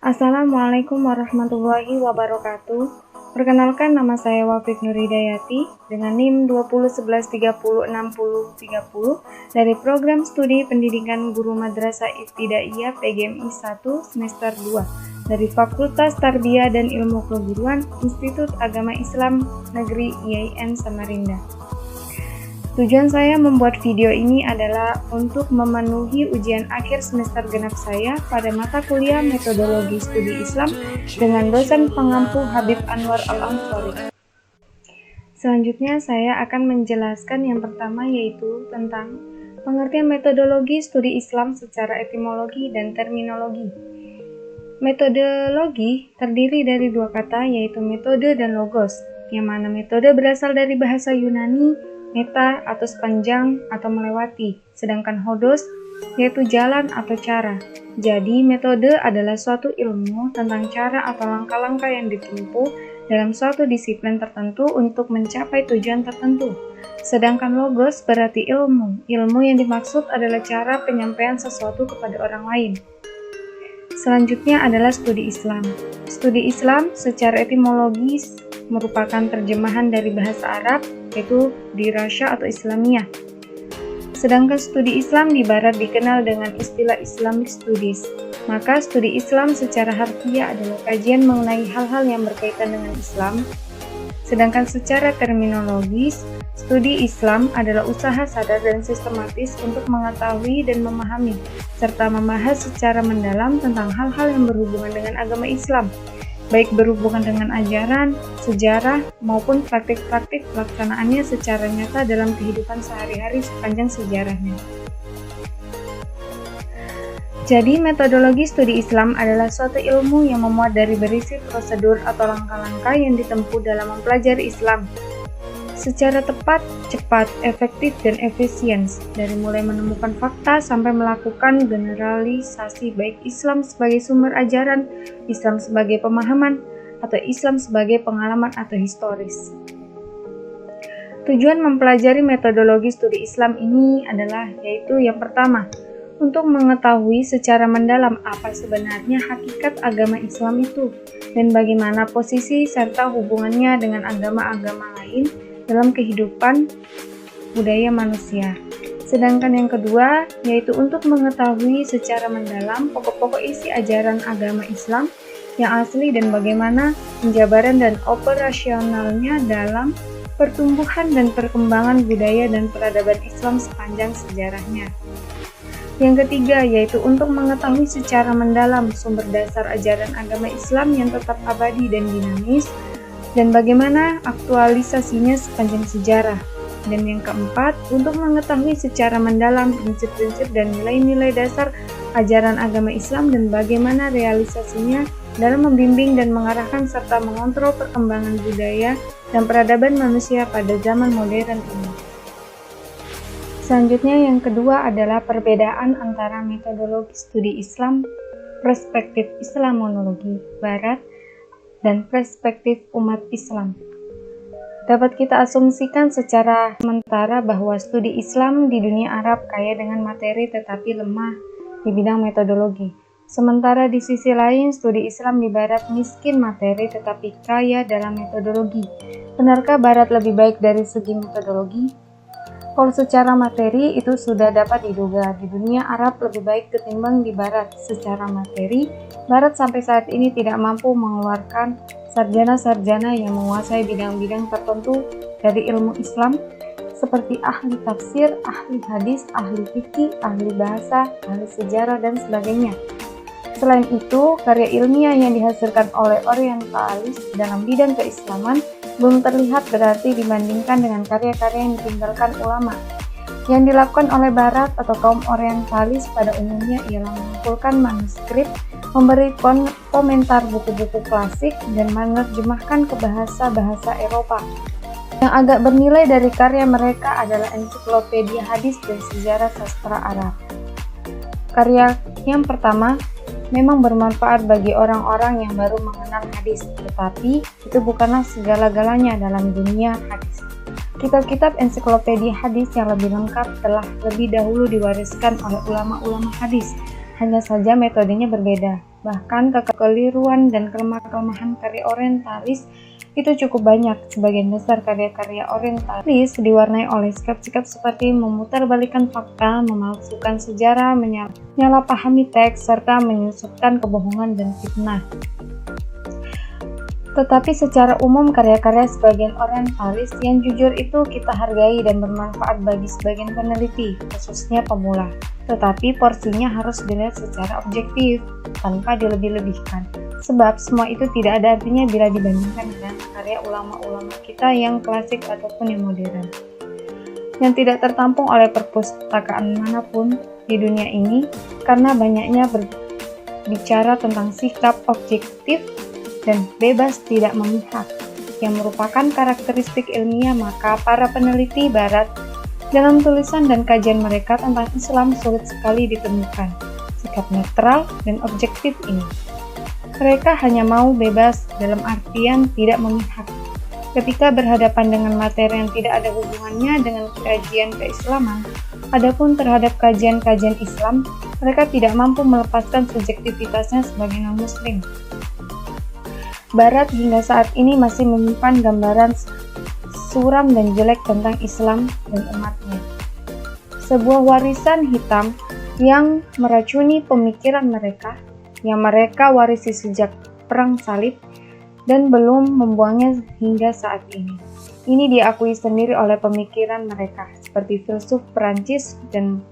Assalamualaikum warahmatullahi wabarakatuh. Perkenalkan, nama saya Wafik Nurhidayati dengan NIM 2011306030 dari Program Studi Pendidikan Guru Madrasah Ibtidaiyah PGMI 1 semester 2 dari Fakultas Tarbiyah dan Ilmu Keguruan Institut Agama Islam Negeri IAIN Samarinda. Tujuan saya membuat video ini adalah untuk memenuhi ujian akhir semester genap saya pada mata kuliah Metodologi Studi Islam dengan dosen pengampu Habib Anwar Al-Ansori. Selanjutnya saya akan menjelaskan yang pertama, yaitu tentang pengertian metodologi studi Islam secara etimologi dan terminologi. Metodologi terdiri dari dua kata, yaitu metode dan logos, yang mana metode berasal dari bahasa Yunani meta atau sepanjang atau melewati, sedangkan hodos yaitu jalan atau cara. Jadi metode adalah suatu ilmu tentang cara atau langkah-langkah yang ditempuh dalam suatu disiplin tertentu untuk mencapai tujuan tertentu. Sedangkan logos berarti ilmu. Ilmu yang dimaksud adalah cara penyampaian sesuatu kepada orang lain. Selanjutnya adalah studi Islam. Studi Islam secara etimologis merupakan terjemahan dari bahasa Arab, yaitu dirasya atau Islamiyah. Sedangkan studi Islam di Barat dikenal dengan istilah Islamic Studies. Maka studi Islam secara harfiah adalah kajian mengenai hal-hal yang berkaitan dengan Islam. Sedangkan secara terminologis, studi Islam adalah usaha sadar dan sistematis untuk mengetahui dan memahami, serta membahas secara mendalam tentang hal-hal yang berhubungan dengan agama Islam, baik berhubungan dengan ajaran, sejarah, maupun praktik-praktik pelaksanaannya secara nyata dalam kehidupan sehari-hari sepanjang sejarahnya. Jadi, metodologi studi Islam adalah suatu ilmu yang memuat dari berisi prosedur atau langkah-langkah yang ditempuh dalam mempelajari Islam secara tepat, cepat, efektif, dan efisien, dari mulai menemukan fakta sampai melakukan generalisasi baik Islam sebagai sumber ajaran, Islam sebagai pemahaman, atau Islam sebagai pengalaman atau historis. Tujuan mempelajari metodologi studi Islam ini adalah, yaitu yang pertama, untuk mengetahui secara mendalam apa sebenarnya hakikat agama Islam itu, dan bagaimana posisi serta hubungannya dengan agama-agama lain dalam kehidupan budaya manusia. Sedangkan yang kedua, yaitu untuk mengetahui secara mendalam pokok-pokok isi ajaran agama Islam yang asli dan bagaimana penjabaran dan operasionalnya dalam pertumbuhan dan perkembangan budaya dan peradaban Islam sepanjang sejarahnya. Yang ketiga, yaitu untuk mengetahui secara mendalam sumber dasar ajaran agama Islam yang tetap abadi dan dinamis, dan bagaimana aktualisasinya sepanjang sejarah. Dan yang keempat, untuk mengetahui secara mendalam prinsip-prinsip dan nilai-nilai dasar ajaran agama Islam dan bagaimana realisasinya dalam membimbing dan mengarahkan serta mengontrol perkembangan budaya dan peradaban manusia pada zaman modern ini. Selanjutnya yang kedua adalah perbedaan antara metodologi studi Islam, perspektif Islamonologi Barat, dan perspektif umat Islam. Dapat kita asumsikan secara sementara bahwa studi Islam di dunia Arab kaya dengan materi tetapi lemah di bidang metodologi. Sementara di sisi lain, studi Islam di Barat miskin materi tetapi kaya dalam metodologi. Benarkah Barat lebih baik dari segi metodologi? Kalau secara materi itu sudah dapat diduga, di dunia Arab lebih baik ketimbang di Barat. Secara materi, Barat sampai saat ini tidak mampu mengeluarkan sarjana-sarjana yang menguasai bidang-bidang tertentu dari ilmu Islam, seperti ahli tafsir, ahli hadis, ahli fikih, ahli bahasa, ahli sejarah, dan sebagainya. Selain itu, karya ilmiah yang dihasilkan oleh orientalis dalam bidang keislaman belum terlihat berarti dibandingkan dengan karya-karya yang ditinggalkan ulama. Yang dilakukan oleh Barat atau kaum orientalis pada umumnya ialah mengumpulkan manuskrip, memberi komentar buku-buku klasik, dan menerjemahkan ke bahasa-bahasa Eropa. Yang agak bernilai dari karya mereka adalah ensiklopedia hadis dan sejarah sastra Arab. Karya yang pertama memang bermanfaat bagi orang-orang yang baru mengenal hadis, tetapi itu bukanlah segala-galanya dalam dunia hadis. Kitab-kitab ensiklopedia hadis yang lebih lengkap telah lebih dahulu diwariskan oleh ulama-ulama hadis, hanya saja metodenya berbeda. Bahkan kekeliruan dan kelemahan karya orientalis itu cukup banyak. Sebagian besar karya-karya orientalis diwarnai oleh sikap-sikap seperti memutarbalikkan fakta, memalsukan sejarah, menyalahpahami teks, serta menyusupkan kebohongan dan fitnah. Tetapi secara umum karya-karya sebagian orientalis yang jujur itu kita hargai dan bermanfaat bagi sebagian peneliti, khususnya pemula. Tetapi porsinya harus dilihat secara objektif, tanpa dilebih-lebihkan. Sebab semua itu tidak ada artinya bila dibandingkan dengan karya ulama-ulama kita yang klasik ataupun yang modern, yang tidak tertampung oleh perpustakaan manapun di dunia ini, karena banyaknya berbicara tentang sikap objektif dan bebas tidak memihak, yang merupakan karakteristik ilmiah. Maka para peneliti Barat dalam tulisan dan kajian mereka tentang Islam sulit sekali ditemukan sikap netral dan objektif ini. Mereka hanya mau bebas dalam artian tidak memihak. Ketika berhadapan dengan materi yang tidak ada hubungannya dengan kajian keislaman, adapun terhadap kajian-kajian Islam, mereka tidak mampu melepaskan subjektivitasnya sebagai non-muslim. Barat hingga saat ini masih menyimpan gambaran suram dan jelek tentang Islam dan umatnya. Sebuah warisan hitam yang meracuni pemikiran mereka, yang mereka warisi sejak Perang Salib dan belum membuangnya hingga saat ini. Ini diakui sendiri oleh pemikiran mereka, seperti filsuf Perancis dan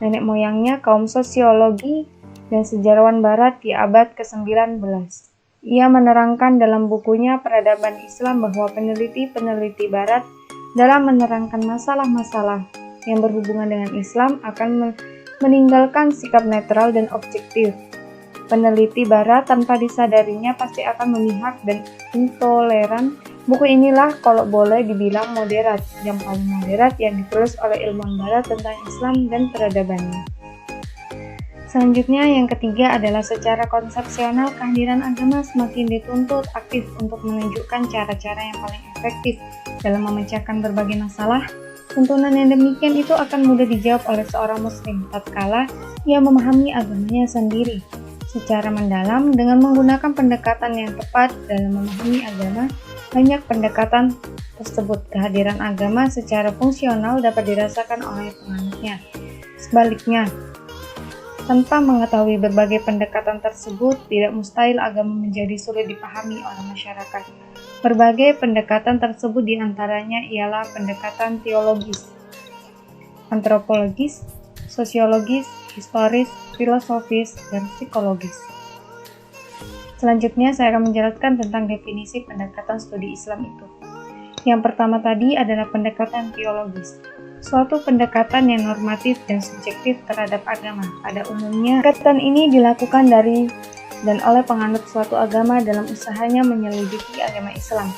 nenek moyangnya kaum sosiologi dan sejarawan Barat di abad ke-19. Ia menerangkan dalam bukunya Peradaban Islam bahwa peneliti-peneliti Barat dalam menerangkan masalah-masalah yang berhubungan dengan Islam akan meninggalkan sikap netral dan objektif. Peneliti Barat tanpa disadarinya pasti akan memihak dan intoleran. Buku inilah kalau boleh dibilang moderat, yang paling moderat yang ditulis oleh ilmuwan Barat tentang Islam dan peradabannya. Selanjutnya, yang ketiga adalah secara konsepsional kehadiran agama semakin dituntut aktif untuk menunjukkan cara-cara yang paling efektif dalam memecahkan berbagai masalah. Tuntunan yang demikian itu akan mudah dijawab oleh seorang muslim tatkala ia memahami agamanya sendiri secara mendalam dengan menggunakan pendekatan yang tepat dalam memahami agama. Banyak pendekatan tersebut kehadiran agama secara fungsional dapat dirasakan oleh penganutnya. Sebaliknya, tanpa mengetahui berbagai pendekatan tersebut, tidak mustahil agama menjadi sulit dipahami oleh masyarakat. Berbagai pendekatan tersebut diantaranya ialah pendekatan teologis, antropologis, sosiologis, historis, filosofis, dan psikologis. Selanjutnya saya akan menjelaskan tentang definisi pendekatan studi Islam itu. Yang pertama tadi adalah pendekatan teologis. Suatu pendekatan yang normatif dan subjektif terhadap agama. Pada umumnya, pendekatan ini dilakukan dari dan oleh penganut suatu agama dalam usahanya menyelidiki agama Islam.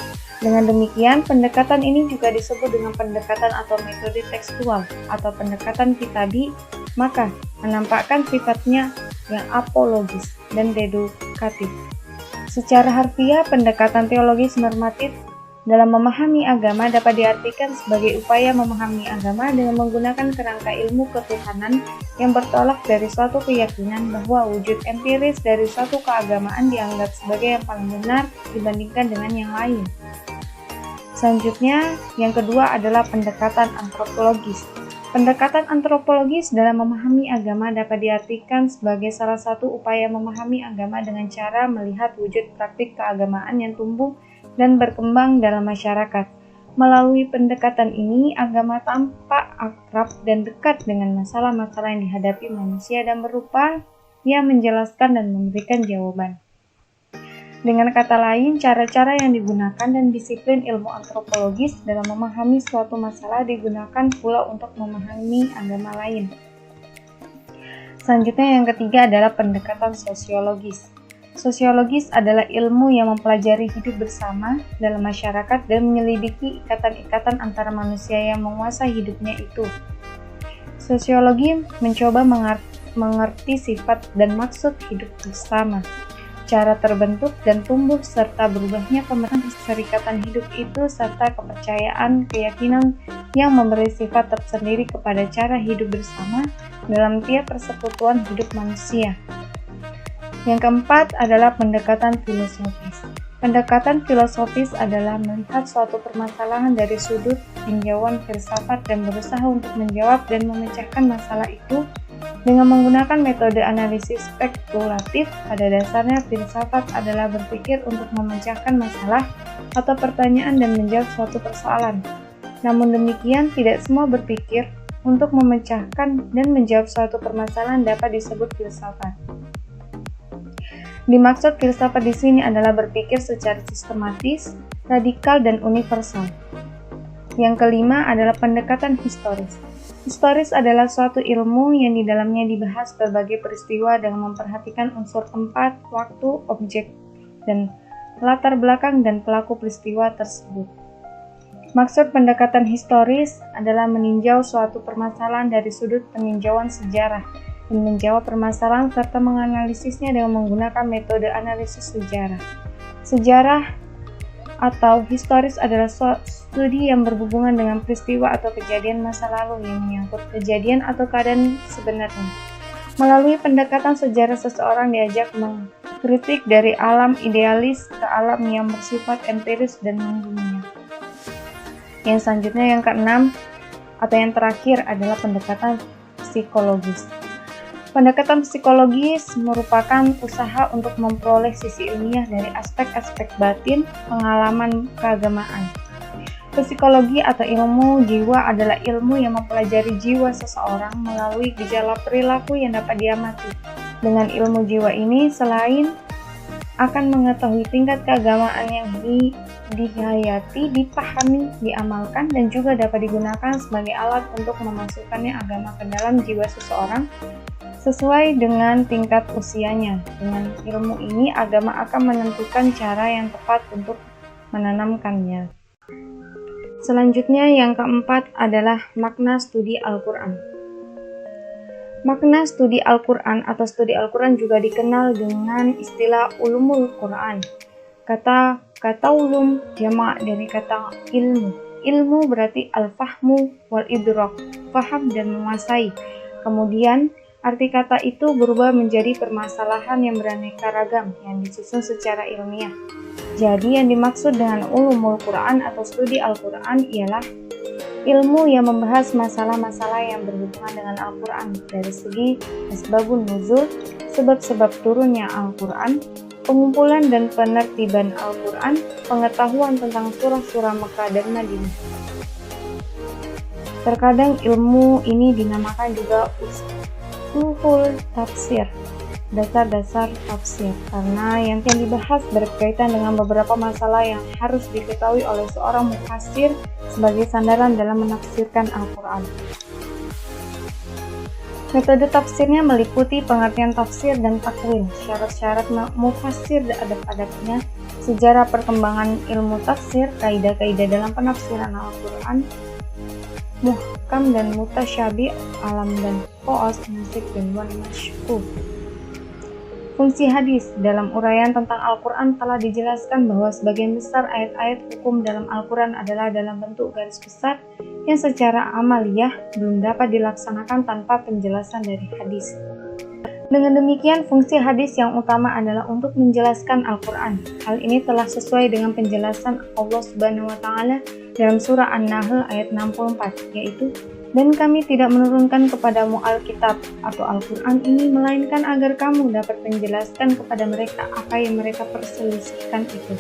Dengan demikian, pendekatan ini juga disebut dengan pendekatan atau metode tekstual atau pendekatan kitabi, maka menampakkan sifatnya yang apologis dan dedukatif. Secara harfiah, pendekatan teologis normatif dalam memahami agama dapat diartikan sebagai upaya memahami agama dengan menggunakan kerangka ilmu ketuhanan yang bertolak dari suatu keyakinan bahwa wujud empiris dari suatu keagamaan dianggap sebagai yang paling benar dibandingkan dengan yang lain. Selanjutnya, yang kedua adalah pendekatan antropologis. Pendekatan antropologis dalam memahami agama dapat diartikan sebagai salah satu upaya memahami agama dengan cara melihat wujud praktik keagamaan yang tumbuh dan berkembang dalam masyarakat. Melalui pendekatan ini, agama tampak akrab dan dekat dengan masalah-masalah yang dihadapi manusia dan berupa yang menjelaskan dan memberikan jawaban. Dengan kata lain, cara-cara yang digunakan dan disiplin ilmu antropologis dalam memahami suatu masalah digunakan pula untuk memahami agama lain. Selanjutnya yang ketiga adalah pendekatan sosiologis. Sosiologis adalah ilmu yang mempelajari hidup bersama dalam masyarakat dan menyelidiki ikatan-ikatan antara manusia yang menguasai hidupnya itu. Sosiologi mencoba mengerti sifat dan maksud hidup bersama, cara terbentuk dan tumbuh serta berubahnya pemetaan serikatan hidup itu serta kepercayaan, keyakinan yang memberi sifat tersendiri kepada cara hidup bersama dalam tiap persekutuan hidup manusia. Yang keempat adalah pendekatan filosofis. Pendekatan filosofis adalah melihat suatu permasalahan dari sudut tinjauan filsafat dan berusaha untuk menjawab dan memecahkan masalah itu dengan menggunakan metode analisis spekulatif. Pada dasarnya, filsafat adalah berpikir untuk memecahkan masalah atau pertanyaan dan menjawab suatu persoalan. Namun demikian, tidak semua berpikir untuk memecahkan dan menjawab suatu permasalahan dapat disebut filsafat. Dimaksud filsafat di sini adalah berpikir secara sistematis, radikal, dan universal. Yang kelima adalah pendekatan historis. Historis adalah suatu ilmu yang di dalamnya dibahas berbagai peristiwa dengan memperhatikan unsur tempat, waktu, objek, dan latar belakang dan pelaku peristiwa tersebut. Maksud pendekatan historis adalah meninjau suatu permasalahan dari sudut peninjauan sejarah dan menjawab permasalahan serta menganalisisnya dengan menggunakan metode analisis sejarah. Sejarah atau historis adalah studi yang berhubungan dengan peristiwa atau kejadian masa lalu yang menyangkut kejadian atau keadaan sebenarnya. Melalui pendekatan sejarah, seseorang diajak mengkritik dari alam idealis ke alam yang bersifat empiris dan mengguminya. Yang selanjutnya, yang keenam atau yang terakhir adalah pendekatan psikologis. Pendekatan psikologis merupakan usaha untuk memperoleh sisi ilmiah dari aspek-aspek batin pengalaman keagamaan. Psikologi atau ilmu jiwa adalah ilmu yang mempelajari jiwa seseorang melalui gejala perilaku yang dapat diamati. Dengan ilmu jiwa ini, selain akan mengetahui tingkat keagamaan yang dihayati, dipahami, diamalkan, dan juga dapat digunakan sebagai alat untuk memasukkannya agama ke dalam jiwa seseorang sesuai dengan tingkat usianya. Dengan ilmu ini, agama akan menentukan cara yang tepat untuk menanamkannya. Selanjutnya, yang keempat adalah makna studi Al-Quran. Makna studi Al-Quran atau studi Al-Quran juga dikenal dengan istilah ulumul Quran. Kata ulum jamak dari kata ilmu. Ilmu berarti al-fahmu wal idrak, faham dan menguasai. Kemudian, arti kata itu berubah menjadi permasalahan yang beraneka ragam yang disusun secara ilmiah. Jadi yang dimaksud dengan ulumul Quran atau studi Al-Quran ialah ilmu yang membahas masalah-masalah yang berhubungan dengan Al-Quran dari segi asbabun nuzul, sebab-sebab turunnya Al-Quran, pengumpulan dan penertiban Al-Quran, pengetahuan tentang surah-surah Mekah dan Madinah. Terkadang ilmu ini dinamakan juga usul tafsir, dasar-dasar tafsir, karena yang dibahas berkaitan dengan beberapa masalah yang harus diketahui oleh seorang mufassir sebagai sandaran dalam menafsirkan Al-Quran. Metode tafsirnya meliputi pengertian tafsir dan takwil, syarat-syarat mufassir dan adab-adabnya, sejarah perkembangan ilmu tafsir, kaidah-kaidah dalam penafsiran Al-Quran, muhkam dan mutasyabih, alam dan khoas, musik dan wan masyhur. Fungsi hadis dalam uraian tentang Al-Quran telah dijelaskan bahwa sebagian besar ayat-ayat hukum dalam Al-Quran adalah dalam bentuk garis besar yang secara amaliyah belum dapat dilaksanakan tanpa penjelasan dari hadis. Dengan demikian, fungsi hadis yang utama adalah untuk menjelaskan Al-Quran. Hal ini telah sesuai dengan penjelasan Allah Subhanahu wa Ta'ala dalam surah An-Nahl ayat 64, yaitu, "Dan kami tidak menurunkan kepadamu Alkitab atau Al-Quran ini, melainkan agar kamu dapat menjelaskan kepada mereka apa yang mereka perselisihkan itu."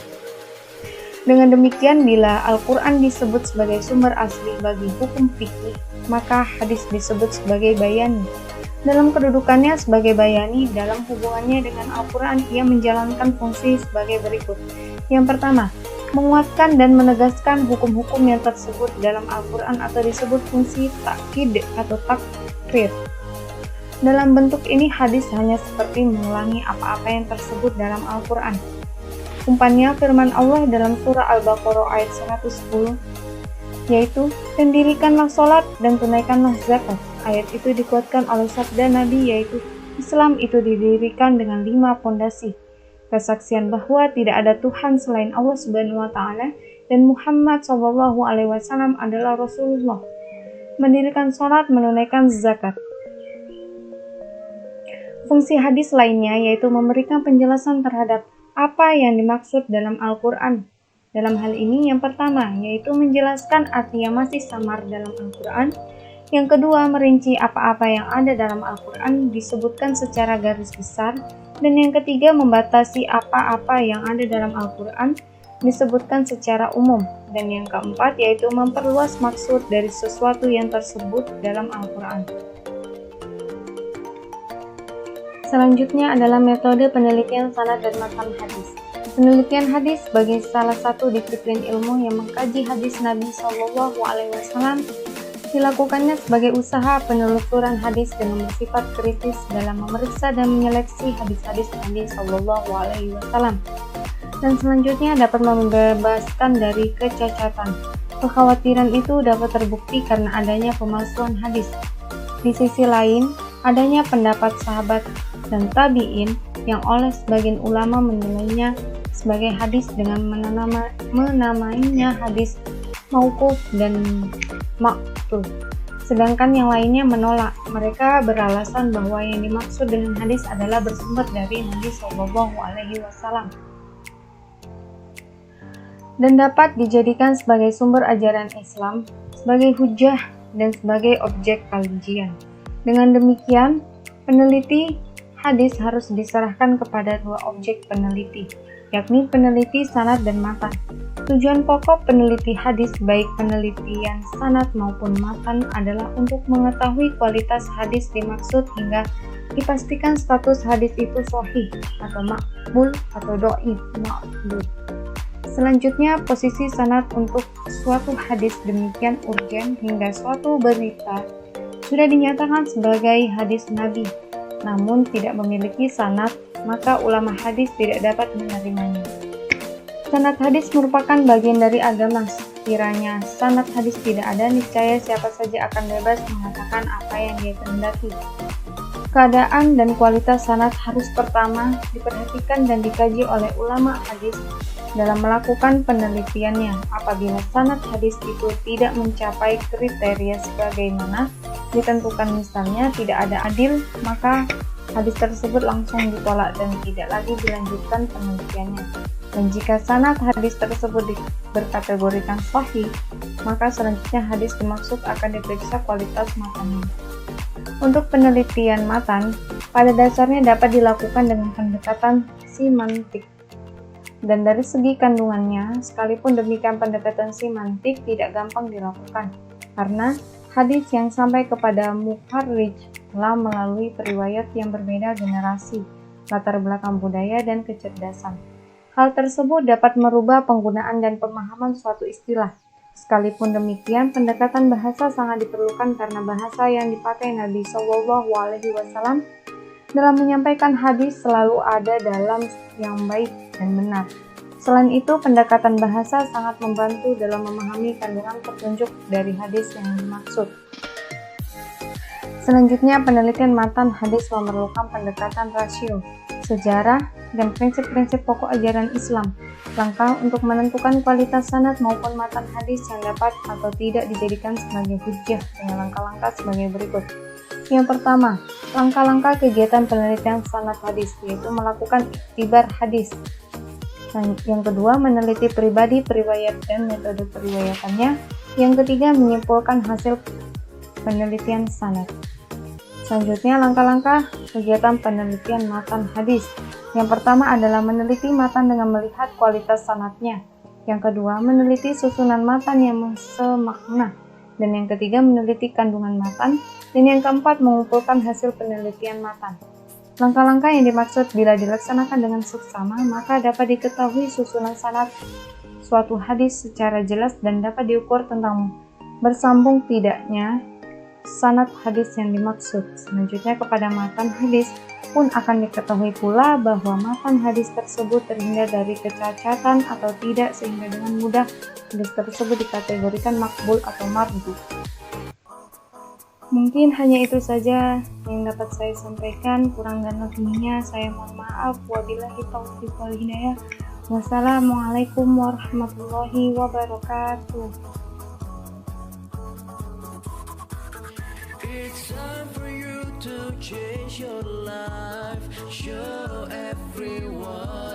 Dengan demikian, bila Al-Quran disebut sebagai sumber asli bagi hukum fikih, maka hadis disebut sebagai bayani. Dalam kedudukannya sebagai bayani, dalam hubungannya dengan Al-Quran, ia menjalankan fungsi sebagai berikut. Yang pertama, menguatkan dan menegaskan hukum-hukum yang tersebut dalam Al-Quran atau disebut fungsi takkid atau takrir. Dalam bentuk ini, hadis hanya seperti mengulangi apa-apa yang tersebut dalam Al-Quran. Umpannya firman Allah dalam surah Al-Baqarah ayat 110, yaitu, "Dan dirikanlah sholat dan tunaikanlah zakat." Ayat itu dikuatkan oleh sabda Nabi, yaitu, Islam itu didirikan dengan 5 pondasi. Kesaksian bahwa tidak ada Tuhan selain Allah Subhanahu wa Ta'ala dan Muhammad SAW adalah Rasulullah. Mendirikan sholat, menunaikan zakat. Fungsi hadis lainnya yaitu memberikan penjelasan terhadap apa yang dimaksud dalam Al-Quran. Dalam hal ini yang pertama yaitu menjelaskan arti yang masih samar dalam Al-Quran. Yang kedua merinci apa-apa yang ada dalam Al-Quran disebutkan secara garis besar. Dan yang ketiga membatasi apa-apa yang ada dalam Al-Quran disebutkan secara umum. Dan yang keempat yaitu memperluas maksud dari sesuatu yang tersebut dalam Al-Quran. Selanjutnya adalah metode penelitian sanad dan matan hadis. Penelitian hadis sebagai salah satu disiplin ilmu yang mengkaji hadis Nabi Shallallahu Alaihi Wasallam dilakukannya sebagai usaha penelusuran hadis dengan bersifat kritis dalam memeriksa dan menyeleksi hadis-hadis Nabi Shallallahu Alaihi Wasallam. Dan selanjutnya dapat membebaskan dari kecacatan. Kekhawatiran itu dapat terbukti karena adanya pemalsuan hadis. Di sisi lain, adanya pendapat sahabat dan tabi'in yang oleh sebagian ulama menilainya sebagai hadis dengan menamainya hadis mauquf dan maqtul. Sedangkan yang lainnya menolak. Mereka beralasan bahwa yang dimaksud dengan hadis adalah bersumber dari Nabi Shallallahu Alaihi Wasallam dan dapat dijadikan sebagai sumber ajaran Islam, sebagai hujjah dan sebagai objek kajian. Dengan demikian, peneliti hadis harus diserahkan kepada dua objek peneliti, yakni peneliti sanad dan matan. Tujuan pokok peneliti hadis baik penelitian sanad maupun matan adalah untuk mengetahui kualitas hadis dimaksud hingga dipastikan status hadis itu sahih atau makbul atau dhaif maqbul. Selanjutnya, posisi sanad untuk suatu hadis demikian urgen hingga suatu berita sudah dinyatakan sebagai hadis Nabi, namun tidak memiliki sanad, maka ulama hadis tidak dapat menerimanya. Sanad hadis merupakan bagian dari agama. Sekiranya sanad hadis tidak ada, niscaya siapa saja akan bebas mengatakan apa yang dia kehendaki. Keadaan dan kualitas sanad harus pertama diperhatikan dan dikaji oleh ulama hadis dalam melakukan penelitiannya. Apabila sanad hadis itu tidak mencapai kriteria sebagaimana ditentukan, misalnya tidak ada adil, maka hadis tersebut langsung ditolak dan tidak lagi dilanjutkan penelitiannya. Dan jika sanad hadis tersebut berkategorikan sahih, maka selanjutnya hadis dimaksud akan diperiksa kualitas matannya. Untuk penelitian matan, pada dasarnya dapat dilakukan dengan pendekatan semantik. Dan dari segi kandungannya, sekalipun demikian pendekatan semantik tidak gampang dilakukan, karena hadis yang sampai kepada mukharrij telah melalui periwayat yang berbeda generasi, latar belakang budaya, dan kecerdasan. Hal tersebut dapat merubah penggunaan dan pemahaman suatu istilah. Sekalipun demikian, pendekatan bahasa sangat diperlukan karena bahasa yang dipakai Nabi Shallallahu Alaihi Wasallam dalam menyampaikan hadis selalu ada dalam yang baik dan benar. Selain itu, pendekatan bahasa sangat membantu dalam memahami kandungan petunjuk dari hadis yang dimaksud. Selanjutnya, penelitian matan hadis memerlukan pendekatan rasio, sejarah, dan prinsip-prinsip pokok ajaran Islam. Langkah untuk menentukan kualitas sanad maupun matan hadis yang dapat atau tidak dijadikan sebagai hujjah dengan langkah-langkah sebagai berikut. Yang pertama, langkah-langkah kegiatan penelitian sanad hadis, yaitu melakukan iktibar hadis. Yang kedua, meneliti pribadi periwayat dan metode periwayatannya. Yang ketiga, menyimpulkan hasil penelitian sanad. Selanjutnya, langkah-langkah kegiatan penelitian matan hadis. Yang pertama adalah meneliti matan dengan melihat kualitas sanadnya. Yang kedua, meneliti susunan matan yang semakna. Dan yang ketiga, meneliti kandungan matan. Dan yang keempat, mengumpulkan hasil penelitian matan. Langkah-langkah yang dimaksud bila dilaksanakan dengan seksama, maka dapat diketahui susunan sanad suatu hadis secara jelas dan dapat diukur tentang bersambung tidaknya sanad hadis yang dimaksud. Selanjutnya, kepada matan hadis pun akan diketahui pula bahwa matan hadis tersebut terhindar dari kecacatan atau tidak, sehingga dengan mudah hadis tersebut dikategorikan makbul atau mardu. Mungkin hanya itu saja yang dapat saya sampaikan. Kurang dan lebihnya saya mohon maaf. Wabillahi taufiq wal hidayah. Wassalamualaikum warahmatullahi wabarakatuh. It's time for you to to change your life. Show everyone.